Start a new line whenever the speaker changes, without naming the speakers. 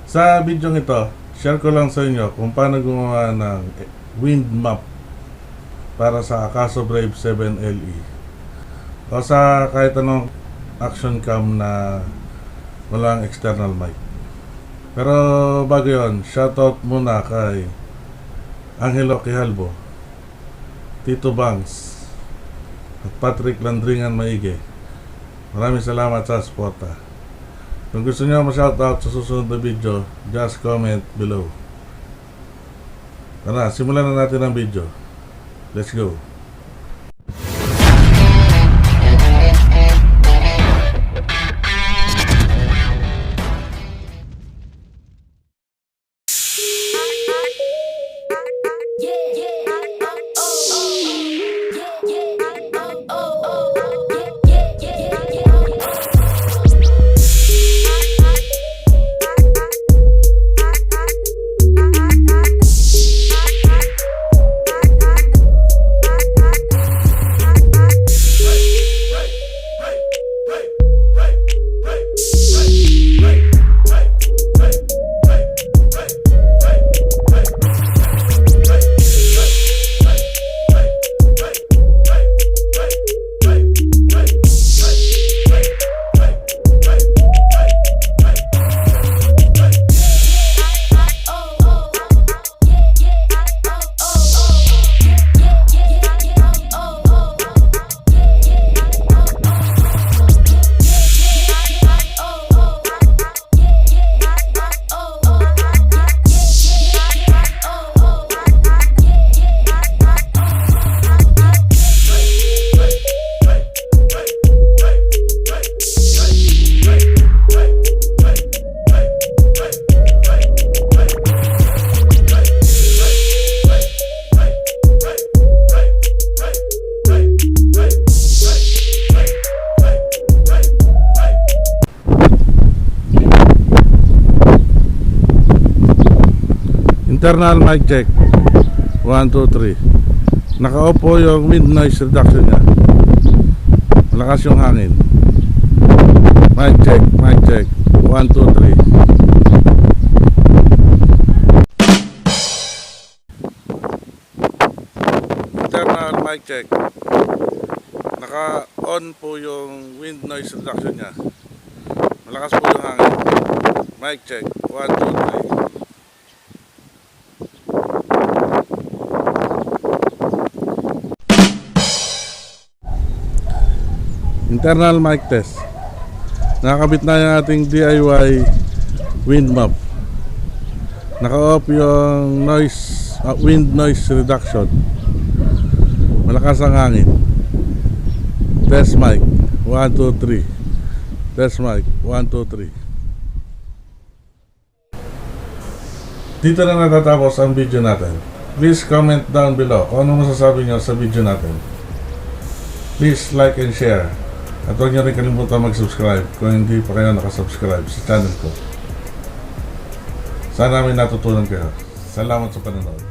Sa video ito, share ko lang sa inyo kung paano gumawa ng wind map para sa Akaso Brave 7 LE o sa kahit anong action cam na walang external mic. Pero bago yun, shoutout muna kay Angelo Quijalbo, Tito Banks at Patrick Landringan Maige. Maraming salamat sa suporta. Kung gusto niyo ma-shoutout sa susunod na video, just comment below. Tara, simulan na natin ang video. Let's go. Internal mic check 1, 2, 3. Naka-off po yung wind noise reduction nya. Malakas yung hangin. Mic check 1, 2, 3. Internal mic check. Naka-on po yung wind noise reduction nya. Malakas po yung hangin. Mic check 1, 2, 3. Internal mic test. Nakakabit na yung ating DIY wind map. Naka-off yung wind noise reduction. Malakas ang hangin. Test mic 1, 2, 3. Test mic 1, 2, 3. Dito na natatapos ang video natin. Please comment down below kung ano masasabi nyo sa video natin. Please like and share. At huwag nyo rin kalimutan mag-subscribe kung hindi pa kayo nakasubscribe sa channel ko. Sana may natutunan kayo. Salamat sa panonood.